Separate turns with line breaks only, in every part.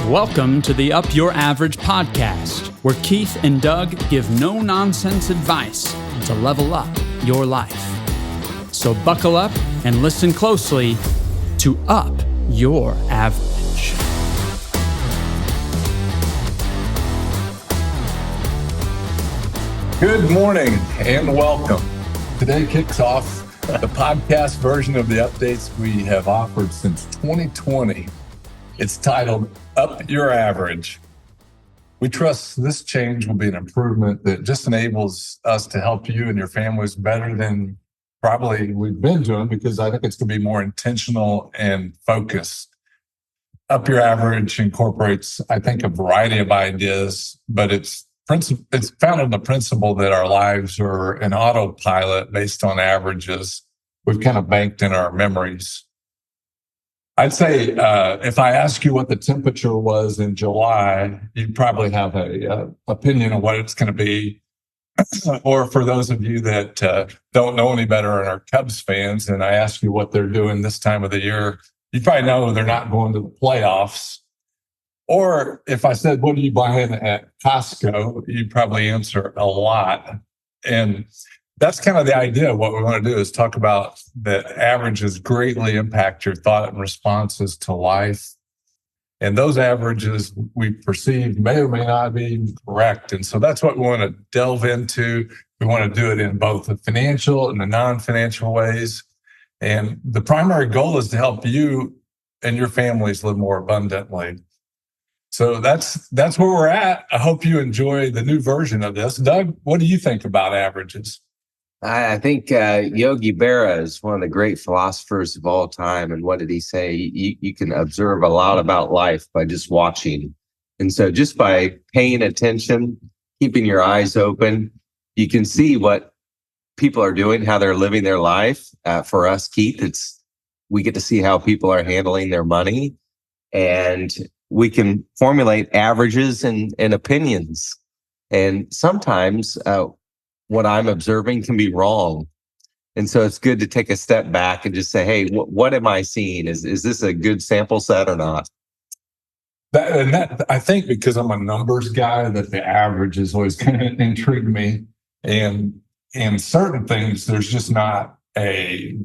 Welcome to the Up Your Average podcast, where Keith and Doug give no-nonsense advice to level up your life. So buckle up and listen closely to Up Your Average.
Good morning and welcome. Today kicks off the podcast version of the updates we have offered since 2020. It's titled Up Your Average. We trust this change will be an improvement that just enables us to help you and your families better than probably we've been doing, because I think it's going to be more intentional and focused. Up Your Average incorporates, I think, a variety of ideas, but it's founded on the principle that our lives are an autopilot based on averages we've kind of banked in our memories. I'd say if I ask you what the temperature was in July, you'd probably have an opinion of what it's going to be. Or for those of you that don't know any better and are Cubs fans, and I ask you what they're doing this time of the year, you probably know they're not going to the playoffs. Or if I said, what are you buying at Costco? You'd probably answer a lot. And that's kind of the idea of what we want to do, is talk about that averages greatly impact your thought and responses to life. And those averages we perceive may or may not be correct. And so that's what we want to delve into. We want to do it in both the financial and the non-financial ways. And the primary goal is to help you and your families live more abundantly. So that's where we're at. I hope you enjoy the new version of this. Doug, what do you think about averages?
I think Yogi Berra is one of the great philosophers of all time. And what did he say? You can observe a lot about life by just watching. And so just by paying attention, keeping your eyes open, you can see what people are doing, how they're living their life. For us, Keith, we get to see how people are handling their money. And we can formulate averages and opinions. And sometimes what I'm observing can be wrong. And so it's good to take a step back and just say, hey, what am I seeing? Is this a good sample set or not?
That I think, because I'm a numbers guy, that the averages always kind of intrigue me. And certain things, there's just not a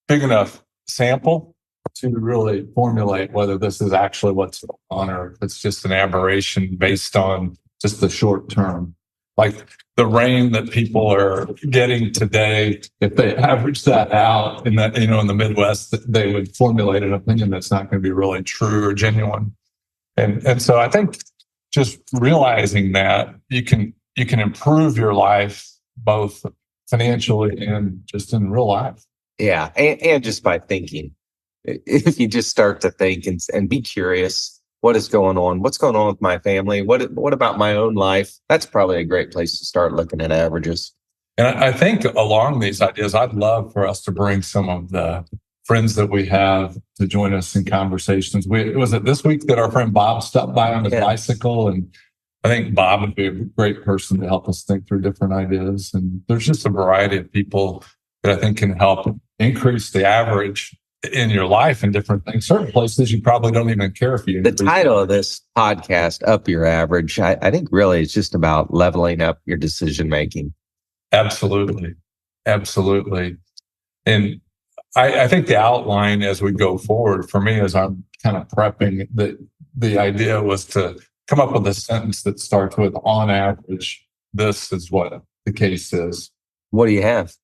big enough sample to really formulate whether this is actually what's on, or if it's just an aberration based on just the short term. Like the rain that people are getting today, if they average that out in that, in the Midwest, they would formulate an opinion that's not going to be really true or genuine. And so I think just realizing that you can improve your life both financially and just in real life.
Yeah, and just by thinking. If you just start to think and be curious, what is going on? What's going on with my family? What about my own life? That's probably a great place to start looking at averages.
And I think along these ideas, I'd love for us to bring some of the friends that we have to join us in conversations. Was it this week that our friend Bob stopped by on his bicycle? And I think Bob would be a great person to help us think through different ideas. And there's just a variety of people that I think can help increase the average in your life and different things. Certain places you probably don't even care if you.
The title of this podcast, Up Your Average, I think really it's just about leveling up your decision making.
Absolutely. And I think the outline as we go forward for me, as I'm kind of prepping, the idea was to come up with a sentence that starts with, on average, this is what the case is.
What do you have?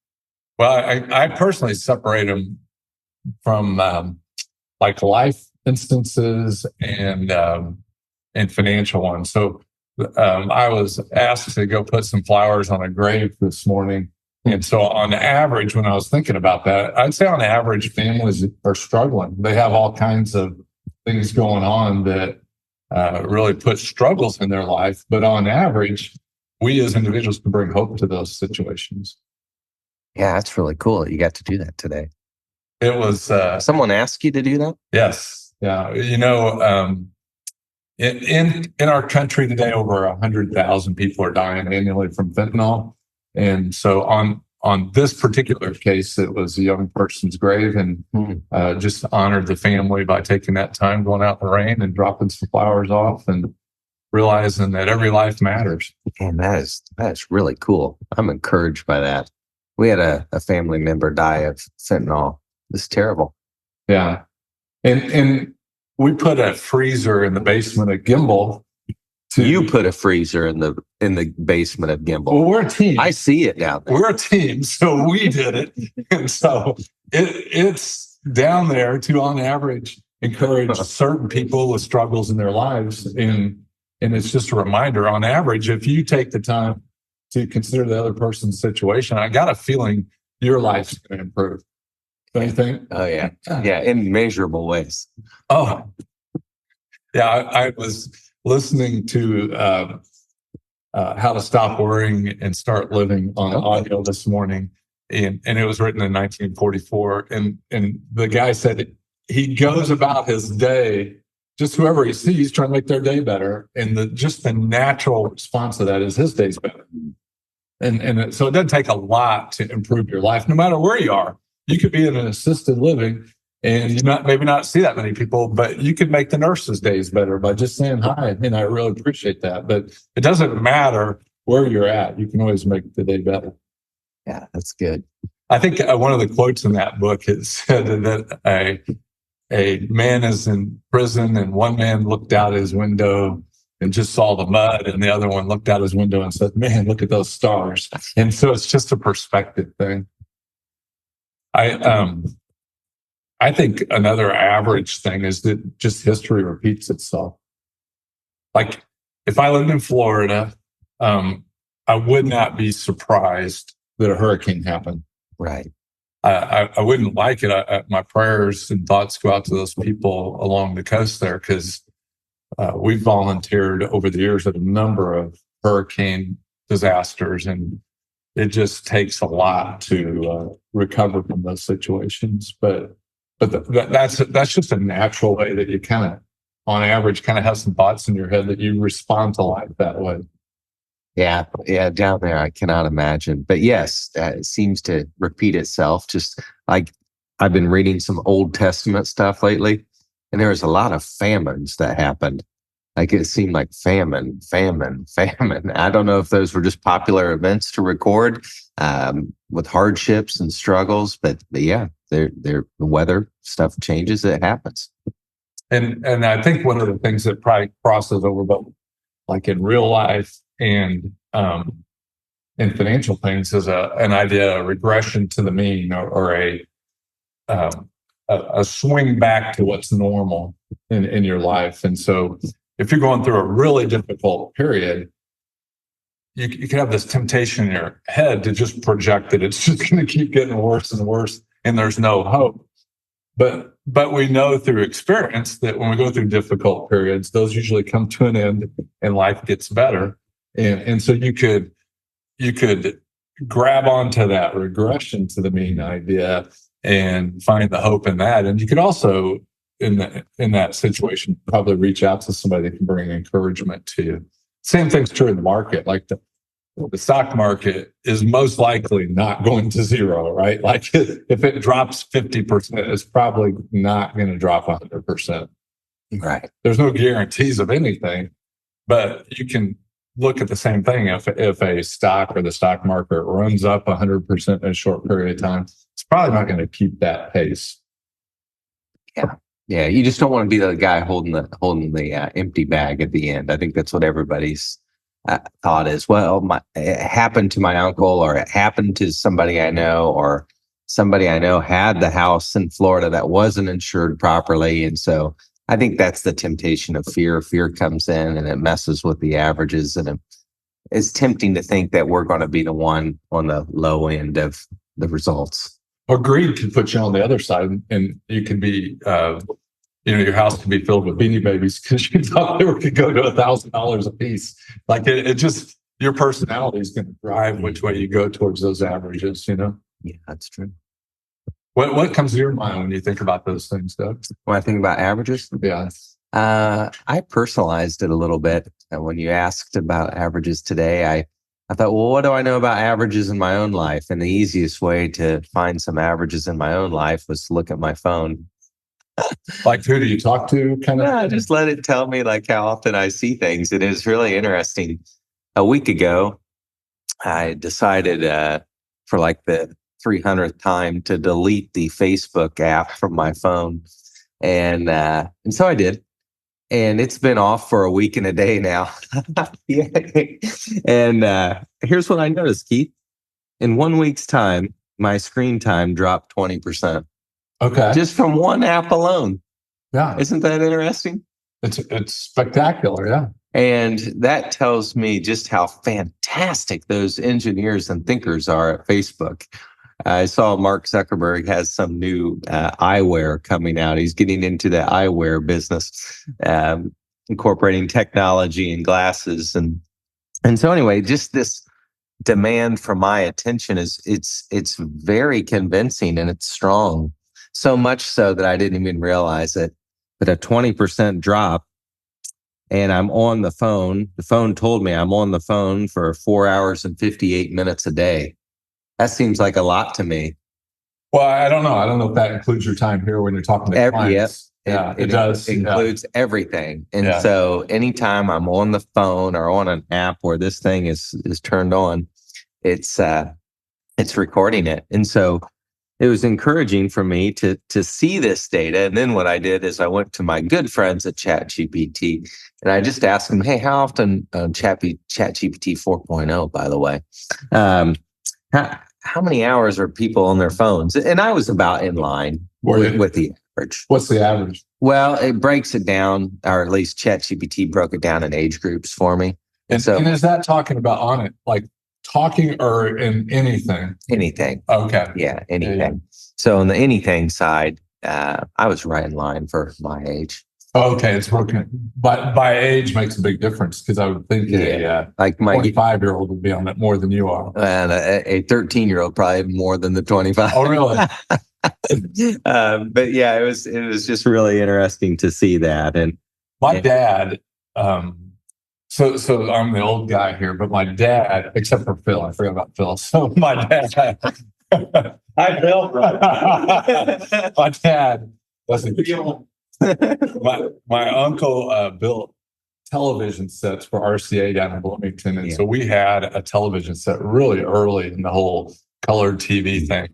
Well, I personally separate them from like life instances and financial ones. So I was asked to go put some flowers on a grave this morning. And so on average, when I was thinking about that, I'd say on average, families are struggling. They have all kinds of things going on that really put struggles in their life. But on average, we as individuals can bring hope to those situations.
Yeah, that's really cool. You got to do that today.
It was
someone asked you to do that?
Yes. Yeah. In our country today, over 100,000 people are dying annually from fentanyl. And so on on this particular case, it was a young person's grave, and just honored the family by taking that time, going out in the rain and dropping some flowers off, and realizing that every life matters.
And that is really cool. I'm encouraged by that. We had a family member die of fentanyl. It's terrible.
Yeah. And we put a freezer in the basement of Gimbal.
You put a freezer in the basement of Gimbal.
Well, we're a team.
I see it down there.
We're a team, so we did it. And so it's down there to, on average, encourage certain people with struggles in their lives. And it's just a reminder, on average, if you take the time to consider the other person's situation, I got a feeling your life's going to improve. Don't you think?
Oh, yeah. Yeah, in measurable ways.
Oh, yeah. I was listening to How to Stop Worrying and Start Living on audio this morning. And it was written in 1944. And the guy said he goes about his day, just whoever he sees, trying to make their day better. And just the natural response to that is his day's better. And so it doesn't take a lot to improve your life, no matter where you are. You could be in an assisted living and you maybe not see that many people, but you could make the nurses' days better by just saying hi. And I really appreciate that. But it doesn't matter where you're at. You can always make the day better.
Yeah, that's good.
I think one of the quotes in that book is said that a man is in prison and one man looked out his window and just saw the mud, and the other one looked out his window and said, "Man, look at those stars." And so it's just a perspective thing. I think another average thing is that just history repeats itself. Like if I lived in Florida, I would not be surprised that a hurricane happened.
Right.
I wouldn't like it. My prayers and thoughts go out to those people along the coast there, because we've volunteered over the years at a number of hurricane disasters, and it just takes a lot to recover from those situations. But that's just a natural way that you kind of, on average, kind of have some thoughts in your head that you respond to life that way.
Yeah, down there, I cannot imagine. But yes, it seems to repeat itself. Just like I've been reading some Old Testament stuff lately, and there was a lot of famines that happened. Like it seemed like famine. I don't know if those were just popular events to record with hardships and struggles, but yeah, the weather stuff changes. It happens.
And I think one of the things that probably crosses over, but like in real life and in financial things, is an idea, a regression to the mean, or a swing back to what's normal in your life. And so if you're going through a really difficult period, you can have this temptation in your head to just project that it's just going to keep getting worse and worse, and there's no hope. But we know through experience that when we go through difficult periods, those usually come to an end and life gets better. And so you could grab onto that regression to the mean idea and find the hope in that. And you could also, in that situation, probably reach out to somebody that can bring encouragement to you. Same thing's true in the market. Like the stock market is most likely not going to zero, right? Like if it drops 50%, it's probably not going to drop 100%.
Right.
There's no guarantees of anything, but you can look at the same thing. If a stock or the stock market runs up 100% in a short period of time, it's probably not going to keep that pace.
Yeah. You just don't want to be the guy holding the empty bag at the end. I think that's what everybody's thought is. Well, it happened to my uncle, or it happened to somebody I know, or somebody I know had the house in Florida that wasn't insured properly. And so I think that's the temptation of fear. Fear comes in and it messes with the averages, and it's tempting to think that we're going to be the one on the low end of the results.
Or greed can put you on the other side, and you can be, your house can be filled with Beanie Babies because you thought they could go to $1,000 a piece. Like it just, your personality is going to drive which way you go towards those averages.
Yeah, that's true.
What comes to your mind when you think about those things, Doug?
When I think about averages?
Yeah.
I personalized it a little bit. And when you asked about averages today, I thought, well, what do I know about averages in my own life? And the easiest way to find some averages in my own life was to look at my phone.
Like, who do you talk to? Kind of.
Yeah, just let it tell me like how often I see things. It is really interesting. A week ago, I decided for like the 300th time to delete the Facebook app from my phone, and so I did. And it's been off for a week and a day now. Yeah. And here's what I noticed, Keith. In 1 week's time, my screen time dropped 20%.
Okay.
Just from one app alone.
Yeah.
Isn't that interesting?
It's spectacular. Yeah.
And that tells me just how fantastic those engineers and thinkers are at Facebook. I saw Mark Zuckerberg has some new eyewear coming out. He's getting into the eyewear business, incorporating technology and glasses. And so anyway, just this demand for my attention it's very convincing and it's strong. So much so that I didn't even realize it. But a 20% drop, and I'm on the phone. The phone told me I'm on the phone for 4 hours and 58 minutes a day. That seems like a lot to me.
Well, I don't know. I don't know if that includes your time here when you're talking to clients.
Yeah,
it does.
It includes everything. And
Yeah.
so anytime I'm on the phone or on an app where this thing is turned on, it's recording it. And so it was encouraging for me to see this data. And then what I did is I went to my good friends at ChatGPT and I just asked them, hey, how often ChatGPT 4.0, by the way, how many hours are people on their phones? And I was about in line with the average.
What's the average?
Well, it breaks it down, or at least ChatGPT broke it down in age groups for me.
And is that talking about on it, like talking or in anything?
Anything.
Okay.
Yeah, anything.
Yeah.
So on the anything side, I was right in line for my age.
Okay, it's broken. But by age makes a big difference because I would think
like my
25-year-old would be on it more than you are.
And a 13-year-old probably more than the 25.
Oh, really?
But yeah, it was just really interesting to see that. And
my dad, so I'm the old guy here, but my dad, except for Phil, I forgot about Phil. So my dad, hi Phil. My dad my uncle built television sets for RCA down in Bloomington, and so we had a television set really early in the whole colored TV thing.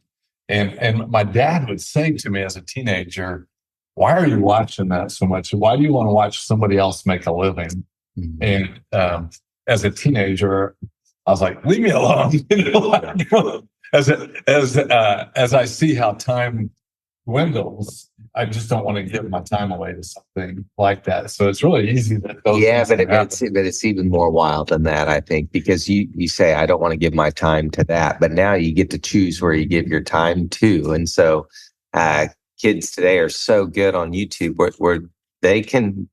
And my dad would say to me as a teenager, why are you watching that so much? Why do you want to watch somebody else make a living? Mm-hmm. And as a teenager, I was like, leave me alone. As I see how time dwindles, I just don't want to give my time away to something like that. So it's really easy that those
but it's even more wild than that, I think, because you say, I don't want to give my time to that, but now you get to choose where you give your time to. And so kids today are so good on YouTube where they can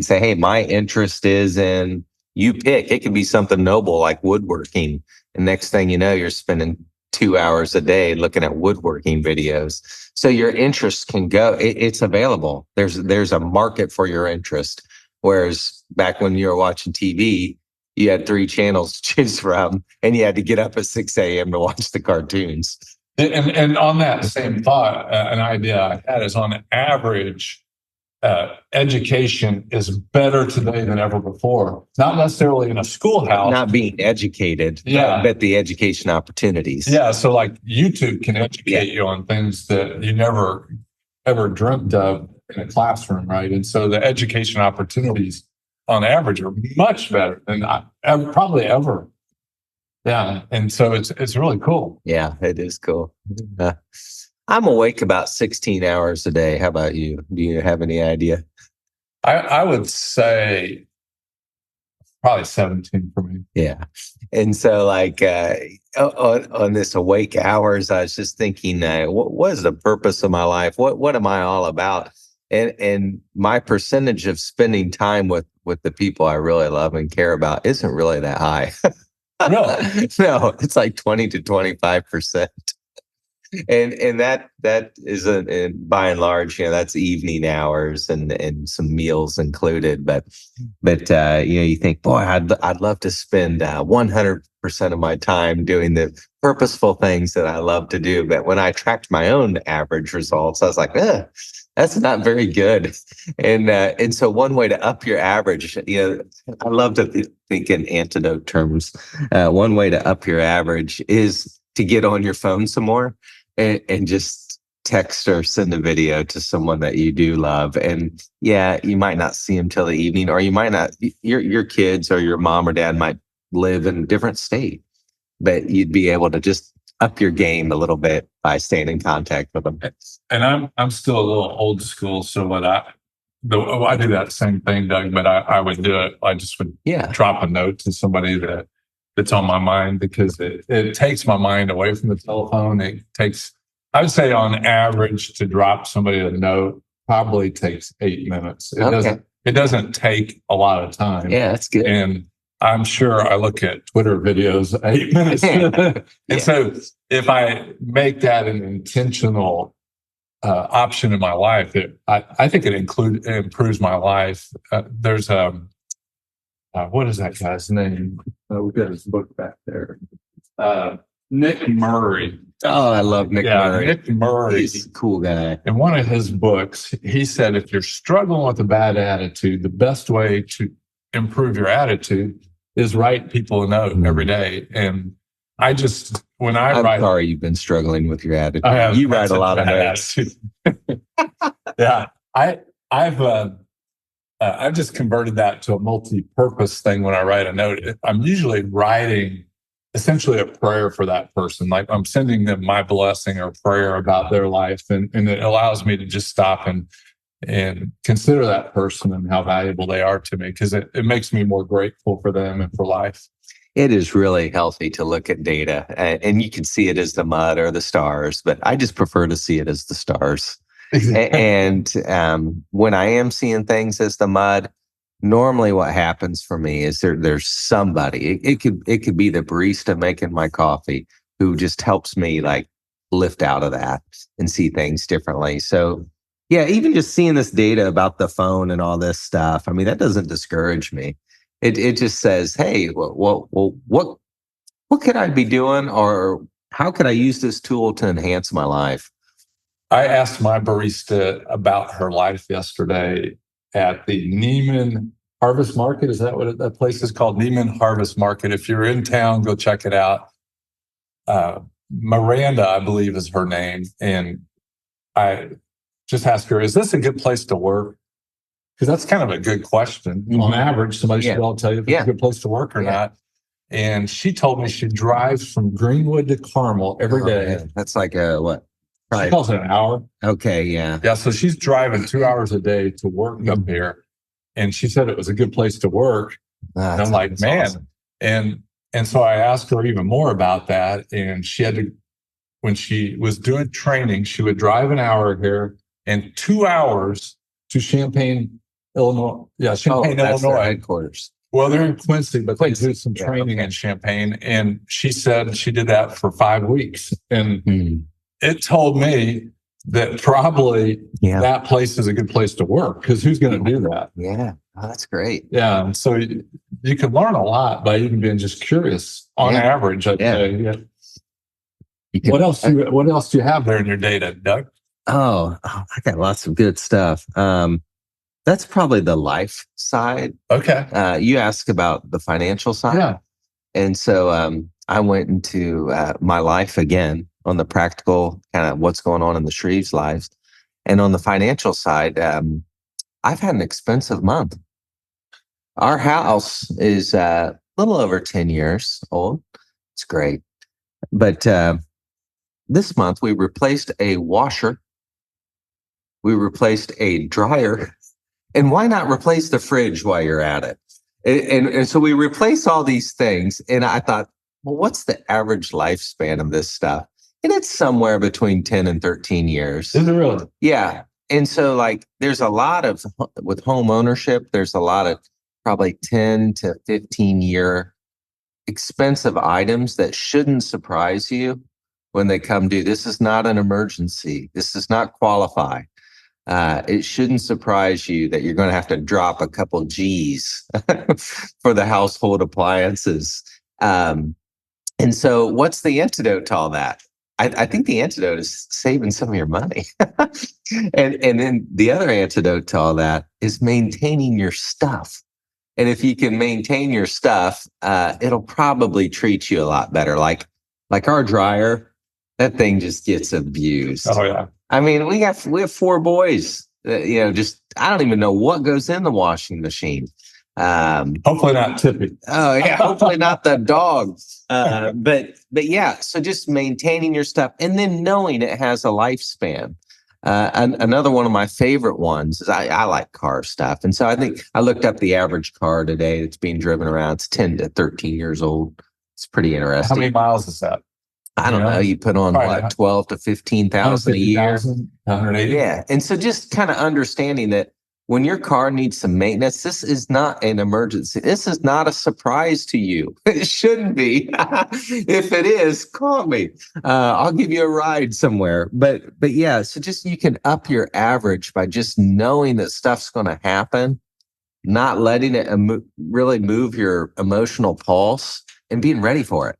say, hey, my interest is in, you pick. It could be something noble like woodworking. And next thing you know, you're spending 2 hours a day looking at woodworking videos. So your interest can go, it's available. There's a market for your interest. Whereas back when you were watching TV, you had 3 channels to choose from and you had to get up at 6 a.m. to watch the cartoons.
And on that same thought, an idea I had is on average, education is better today than ever before. Not necessarily in a schoolhouse.
Not being educated, but the education opportunities.
Yeah, so like YouTube can educate you on things that you never ever dreamt of in a classroom, right? And so the education opportunities on average are much better than probably ever. Yeah, and so it's really cool.
Yeah, it is cool. I'm awake about 16 hours a day. How about you? Do you have any idea?
I would say probably 17 for me.
Yeah. And so like on this awake hours, I was just thinking, what is the purpose of my life? What am I all about? And my percentage of spending time with the people I really love and care about isn't really that high.
Really?
No, it's like 20 to 25%. And that is by and large, that's evening hours and some meals included. But you think, boy, I'd love to spend 100% of my time doing the purposeful things that I love to do. But when I tracked my own average results, I was like, that's not very good. And so one way to up your average, I love to think in antidote terms. One way to up your average is to get on your phone some more and just text or send a video to someone that you do love. And yeah, you might not see them till the evening, or you might not, your kids or your mom or dad might live in a different state, but you'd be able to just up your game a little bit by staying in contact with them.
And I'm still a little old school. So I do that same thing, Doug, but I would do it. I just would drop a note to somebody that's on my mind, because it takes my mind away from the telephone. I would say on average, to drop somebody a note probably takes 8 minutes. It doesn't take a lot of time.
Yeah, that's good.
And I'm sure I look at Twitter videos 8 minutes. And so if I make that an intentional option in my life, I think it improves my life. There's what is that guy's name? We've got his book back there. Nick Murray.
Oh, I love Nick Murray.
Nick Murray.
He's a cool guy.
In one of his books, he said, if you're struggling with a bad attitude, the best way to improve your attitude is write people a note every day. And I'm sorry you've been struggling with your attitude. You write a lot of notes. Yeah. I've just converted that to a multi-purpose thing. When I write a note, I'm usually writing essentially a prayer for that person. Like I'm sending them my blessing or prayer about their life. And it allows me to just stop and consider that person and how valuable they are to me, because it makes me more grateful for them and for life.
It is really healthy to look at data, and you can see it as the mud or the stars, but I just prefer to see it as the stars. And when I am seeing things as the mud, normally what happens for me is there's somebody, it could be the barista making my coffee, who just helps me like lift out of that and see things differently. So yeah, even just seeing this data about the phone and all this stuff, I mean, that doesn't discourage me. It just says, hey, what could I be doing, or how could I use this tool to enhance my life?
I asked my barista about her life yesterday at the Neiman Harvest Market. Is that what that place is called? Neiman Harvest Market. If you're in town, go check it out. Miranda, I believe, is her name. And I just asked her, is this a good place to work? Because that's kind of a good question. Mm-hmm. On average, somebody should all tell you if it's a good place to work or not. And she told me she drives from Greenwood to Carmel every day.
Man. That's like what?
She calls it an hour.
Okay, yeah.
Yeah, so she's driving 2 hours a day to work up here. And she said it was a good place to work. And I'm like, man. Awesome. And so I asked her even more about that. And she had to, when she was doing training, she would drive an hour here and 2 hours to Champaign, Illinois. Yeah, Champaign,
that's
Illinois.
Their headquarters.
Well, they're in Quincy, but they do some training in Champaign. And she said she did that for 5 weeks. And it told me that probably that place is a good place to work, because who's going to do that?
Yeah, that's great.
Yeah, and so you can learn a lot by even being just curious. On average, I'd say. Yeah. What else do you have there in your data, Doug?
Oh, I got lots of good stuff. That's probably the life side.
Okay.
You asked about the financial side.
Yeah.
And so I went into my life again on the practical, kind of what's going on in the Shreves' lives. And on the financial side, I've had an expensive month. Our house is a little over 10 years old. It's great. But this month we replaced a washer. We replaced a dryer. And why not replace the fridge while you're at it? And so we replaced all these things. And I thought, well, what's the average lifespan of this stuff? And it's somewhere between 10 and 13 years.
Is it really?
Yeah. And so like there's a lot of, with home ownership, there's a lot of probably 10 to 15 year expensive items that shouldn't surprise you when they come due. This is not an emergency. This does not qualify. It shouldn't surprise you that you're going to have to drop a couple G's for the household appliances. And so what's the antidote to all that? I think the antidote is saving some of your money. And then the other antidote to all that is maintaining your stuff. And if you can maintain your stuff, it'll probably treat you a lot better. Like our dryer, that thing just gets abused.
Oh yeah.
I mean, we have 4 boys that, just, I don't even know what goes in the washing machine.
Hopefully not Tippy.
Oh yeah, hopefully not the dog. But yeah, so just maintaining your stuff and then knowing it has a lifespan. And another one of my favorite ones is I like car stuff. And so I think I looked up the average car today that's being driven around. It's 10 to 13 years old. It's pretty interesting.
How many miles is that?
I don't know. You put on what, 12 to 15,000 a year.
180.
Yeah. And so just kind of understanding that when your car needs some maintenance, this is not an emergency. This is not a surprise to you. It shouldn't be. If it is, call me. I'll give you a ride somewhere. But yeah, so just you can up your average by just knowing that stuff's going to happen, not letting it really move your emotional pulse and being ready for it.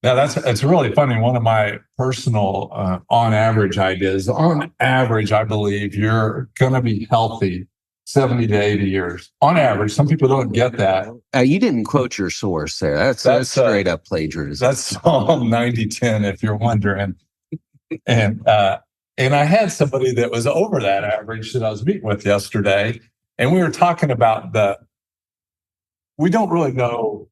Now it's really funny. One of my personal on average ideas, on average, I believe you're going to be healthy 70 to 80 years on average. Some people don't get that.
You didn't quote your source there. That's straight up plagiarism.
That's Psalm 90:10, if you're wondering. And I had somebody that was over that average that I was meeting with yesterday, and we were talking about we don't really know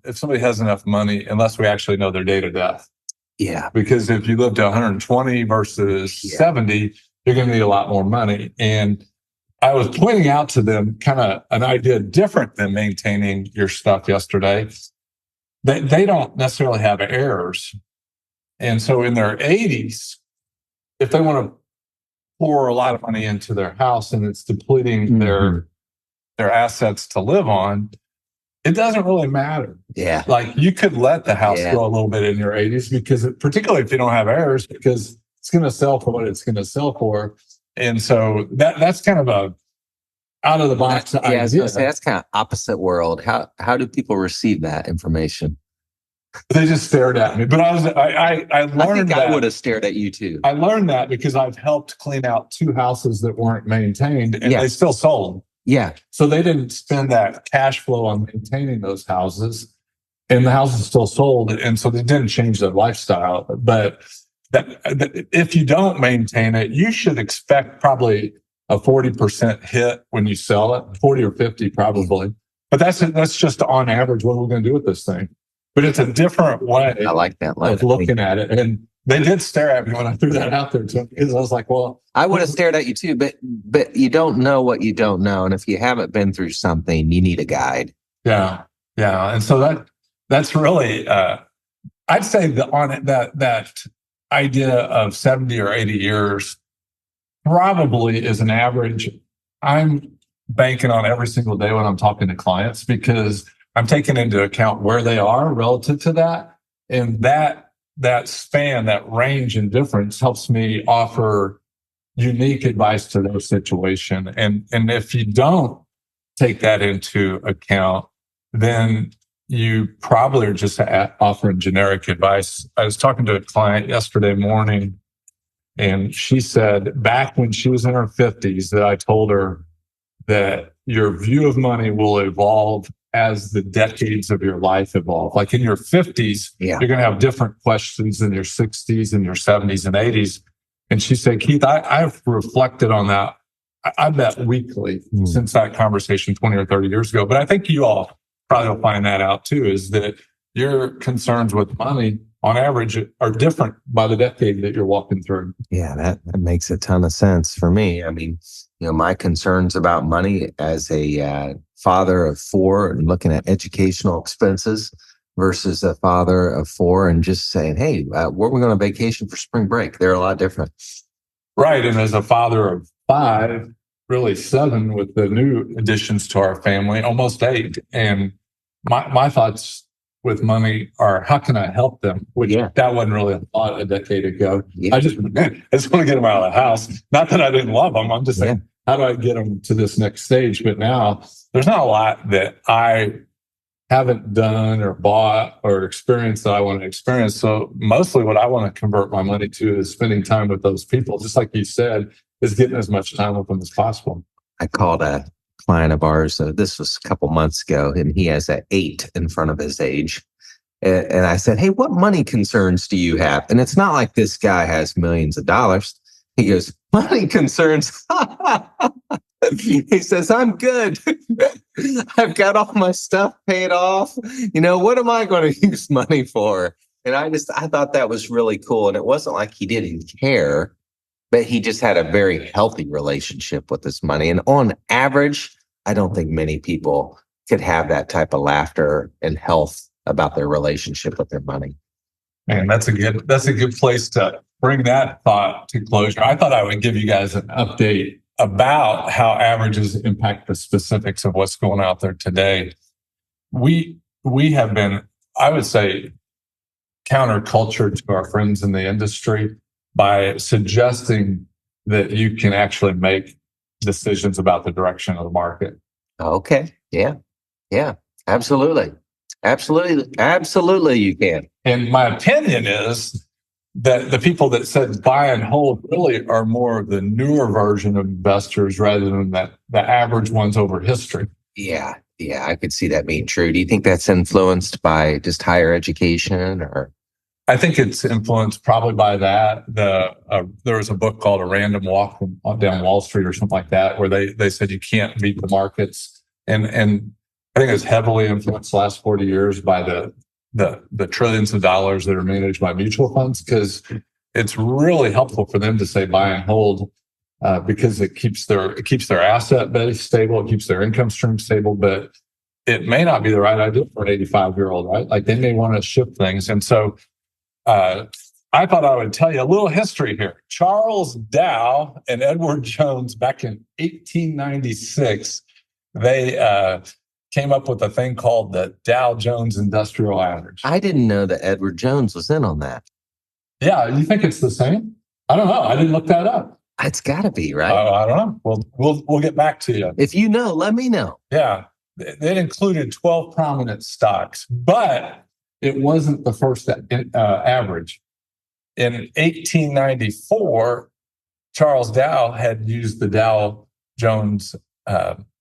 if somebody has enough money unless we actually know their date of death.
Yeah.
Because if you live to 120 versus 70, you're going to need a lot more money. And I was pointing out to them kind of an idea different than maintaining your stuff yesterday. They don't necessarily have heirs. And so in their 80s, if they want to pour a lot of money into their house and it's depleting their assets to live on, it doesn't really matter.
Yeah.
Like you could let the house go a little bit in your 80s because particularly if you don't have heirs, because it's going to sell for what it's going to sell for. And so that's kind of a out of the box idea.
I was going to say, that's kind of opposite world. How do people receive that information?
They just stared at me. But I learned
I think
that.
I would have stared at you too.
I learned that because I've helped clean out 2 houses that weren't maintained and they still sold.
Yeah.
So they didn't spend that cash flow on maintaining those houses and the houses still sold. And so they didn't change their lifestyle. But that if you don't maintain it, you should expect probably a 40% hit when you sell it, 40 or 50 probably. But that's just on average what we're going to do with this thing. But it's a different way
I like that line
of looking at it. And they did stare at me when I threw that out there too, because I was like, well,
I would have stared at you too, but you don't know what you don't know. And if you haven't been through something, you need a guide.
Yeah. Yeah. And so that's really, I'd say that idea of 70 or 80 years probably is an average. I'm banking on every single day when I'm talking to clients because I'm taking into account where they are relative to that. And that span, that range and difference helps me offer unique advice to their situation. And if you don't take that into account, then you probably are just offering generic advice. I was talking to a client yesterday morning, and she said back when she was in her 50s that I told her that your view of money will evolve as the decades of your life evolve. Like in your 50s, you're going to have different questions than your 60s and your 70s and 80s. And she said, Keith, I've reflected on that, I bet weekly since that conversation 20 or 30 years ago. But I think you all probably will find that out too, is that your concerns with money on average are different by the decade that you're walking through.
Yeah, that makes a ton of sense for me. I mean, my concerns about money as a father of 4 and looking at educational expenses versus a father of 4 and just saying, hey, where are we going on vacation for spring break? They're a lot different.
Right. And as a father of 5, really 7 with the new additions to our family, almost 8. And my thoughts with money are how can I help them? Which that wasn't really a thought a decade ago.
Yeah.
I just want to get them out of the house. Not that I didn't love them. I'm just saying, how do I get them to this next stage? But now there's not a lot that I haven't done or bought or experienced that I want to experience. So mostly what I want to convert my money to is spending time with those people. Just like you said, is getting as much time with them as possible.
I called a client of ours. This was a couple months ago, and he has an 8 in front of his age. And I said, "Hey, what money concerns do you have?" And it's not like this guy has millions of dollars. He goes, "Money concerns." He says, "I'm good. I've got all my stuff paid off. What am I going to use money for?" And I thought that was really cool. And it wasn't like he didn't care, but he just had a very healthy relationship with his money. And on average, I don't think many people could have that type of laughter and health about their relationship with their money.
Man, that's a good place to bring that thought to closure. I thought I would give you guys an update about how averages impact the specifics of what's going out there today. We have been, I would say, counterculture to our friends in the industry by suggesting that you can actually make decisions about the direction of the market.
Okay. Yeah. Absolutely you can.
And my opinion is that the people that said buy and hold really are more of the newer version of investors rather than the average ones over history.
Yeah, I could see that being true. Do you think that's influenced by just higher education, or?
I think it's influenced probably by that. There was a book called A Random Walk Down Wall Street or something like that, where they said you can't beat the markets. And I think it's heavily influenced the last 40 years by the trillions of dollars that are managed by mutual funds, because it's really helpful for them to say buy and hold because it keeps their asset base stable, it keeps their income stream stable, but it may not be the right idea for an 85-year-old, right? Like they may want to shift things. And so I thought I would tell you a little history here. Charles Dow and Edward Jones, back in 1896, they came up with a thing called the Dow Jones Industrial Average.
I didn't know that Edward Jones was in on that.
Yeah, you think it's the same? I don't know. I didn't look that up.
It's got to be, right?
I don't know. We'll get back to you.
If you know, let me know.
Yeah, it included 12 prominent stocks, but it wasn't the first average. In 1894, Charles Dow had used the Dow Jones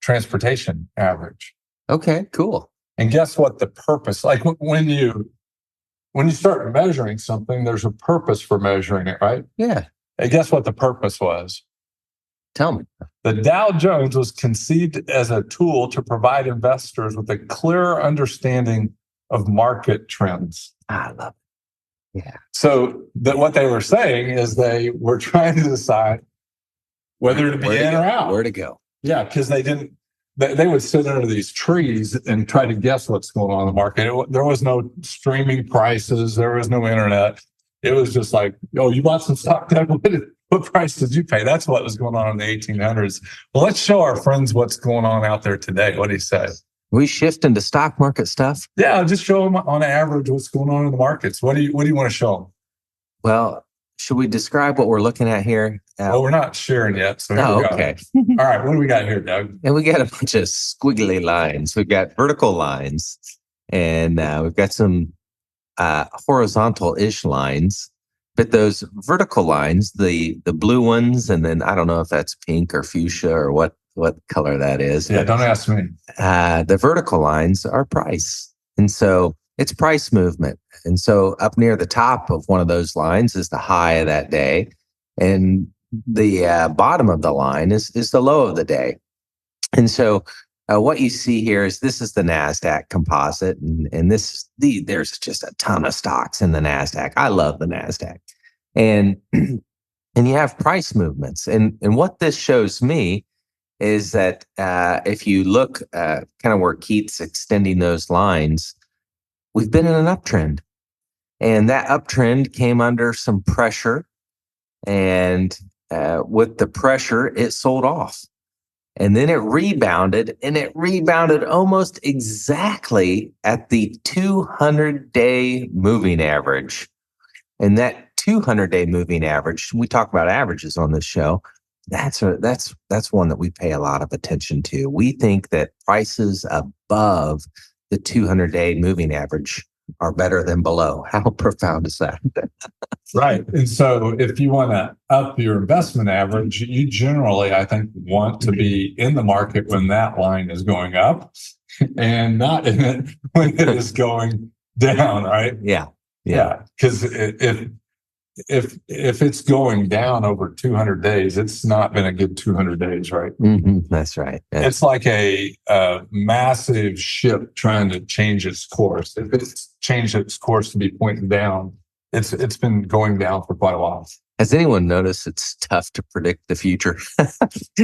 Transportation Average.
Okay, cool.
And guess what the purpose, like when you start measuring something, there's a purpose for measuring it, right?
Yeah.
And guess what the purpose was?
Tell me.
The Dow Jones was conceived as a tool to provide investors with a clearer understanding of market trends.
I love it. Yeah.
So what they were saying is they were trying to decide whether to be in or out.
Where to go.
Yeah, because they would sit under these trees and try to guess what's going on in the market. There was no streaming prices. There was no internet. It was just like, oh, you bought some stock, Doug? What price did you pay? That's what was going on in the 1800s. Well, let's show our friends what's going on out there today. What do you say?
We shift into stock market stuff?
Yeah, just show them on average what's going on in the markets. What do you want to show them?
Well, should we describe what we're looking at here?
Well, we're not sharing yet. So
okay.
All right, what do we got here, Doug?
And we got a bunch of squiggly lines. We've got vertical lines, and we've got some horizontal-ish lines. But those vertical lines, the blue ones, and then I don't know if that's pink or fuchsia or what color that is.
Yeah, don't ask me.
The vertical lines are price. And so it's price movement. And so up near the top of one of those lines is the high of that day. And the bottom of the line is the low of the day. And so what you see here is this is the NASDAQ composite. And there's just a ton of stocks in the NASDAQ. I love the NASDAQ. And you have price movements. And what this shows me is that if you look kind of where Keith's extending those lines, we've been in an uptrend. And that uptrend came under some pressure. And with the pressure, it sold off. And then it rebounded, and it rebounded almost exactly at the 200-day moving average. And that 200-day moving average, we talk about averages on this show, that's one that we pay a lot of attention to. We think that prices above the 200-day moving average are better than below. How profound is that?
Right. And so if you want to up your investment average, you generally, I think, want to be in the market when that line is going up and not in it when it is going down, right?
Yeah.
Because if it's going down over 200 days, it's not been a good 200 days, right?
Mm-hmm. That's right.
It's like a massive ship trying to change its course. If it's changed its course to be pointing down, it's been going down for quite a while.
Has anyone noticed it's tough to predict the future?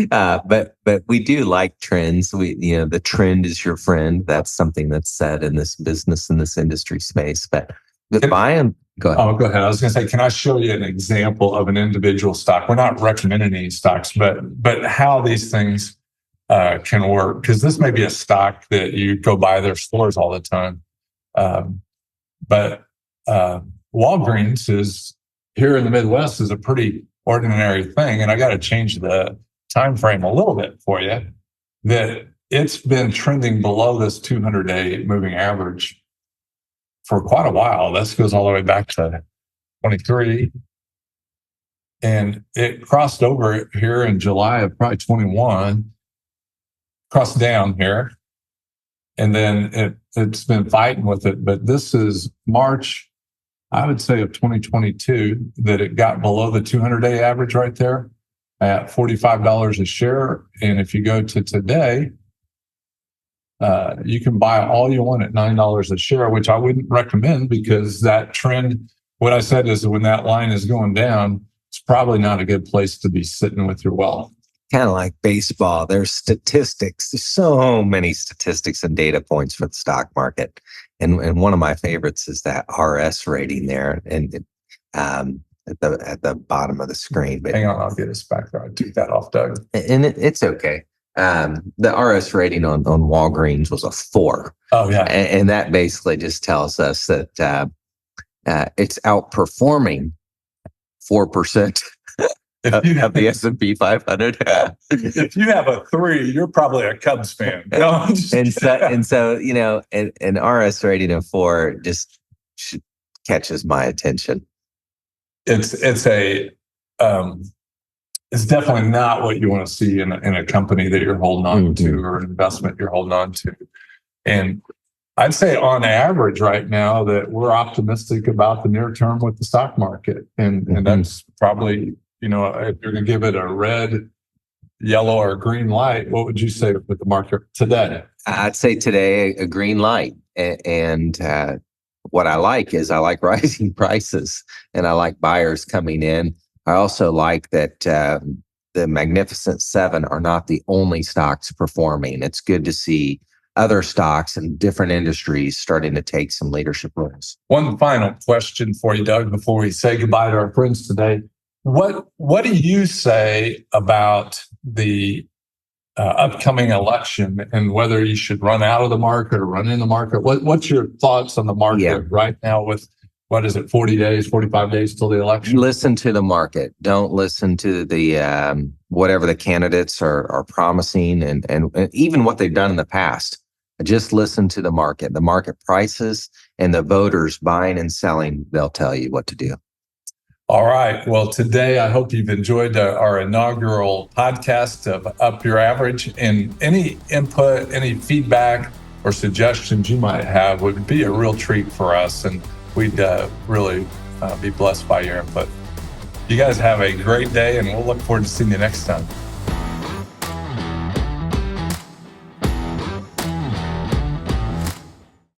But we do like trends. The trend is your friend. That's something that's said in this business, in this industry space. But buying. Go ahead.
Oh, go ahead. I was going to say, can I show you an example of an individual stock? We're not recommending any stocks, but how these things can work. Because this may be a stock that you go by their stores all the time. But Walgreens is here in the Midwest is a pretty ordinary thing. And I got to change the time frame a little bit for you. That it's been trending below this 200-day moving average for quite a while. This goes all the way back to 23. And it crossed over here in July of probably 21, crossed down here. And then it's been fighting with it. But this is March, I would say, of 2022, that it got below the 200-day average right there at $45 a share. And if you go to today, you can buy all you want at $9 a share, which I wouldn't recommend, because that trend, what I said is when that line is going down, it's probably not a good place to be sitting with your wealth.
Kind of like baseball. There's statistics. There's so many statistics and data points for the stock market. And one of my favorites is that RS rating there and at the bottom of the screen. But
hang on, I'll get us back there. I took that off, Doug.
And it's okay. The RS rating on Walgreens was a 4.
Oh, yeah.
And that basically just tells us that it's outperforming 4% of the S&P 500.
If you have a 3, you're probably a Cubs fan. No,
and so an RS rating of 4 just catches my attention.
It's definitely not what you want to see in a company that you're holding on to, or an investment you're holding on to. And I'd say on average right now that we're optimistic about the near term with the stock market. And that's probably, if you're going to give it a red, yellow, or green light, what would you say with the market today?
I'd say today a green light. And what I like rising prices, and I like buyers coming in. I also like that the Magnificent Seven are not the only stocks performing. It's good to see other stocks in different industries starting to take some leadership roles.
One final question for you, Doug, before we say goodbye to our friends today. What do you say about the upcoming election and whether you should run out of the market or run in the market? What's your thoughts on the market right now with, 40 days, 45 days till the election?
Listen to the market. Don't listen to the whatever the candidates are promising and even what they've done in the past. Just listen to the market prices, and the voters buying and selling. They'll tell you what to do.
All right. Well, today I hope you've enjoyed our inaugural podcast of Up Your Average. And any input, any feedback or suggestions you might have would be a real treat for us. And we'd really be blessed by your input. You guys have a great day, and we'll look forward to seeing you next time.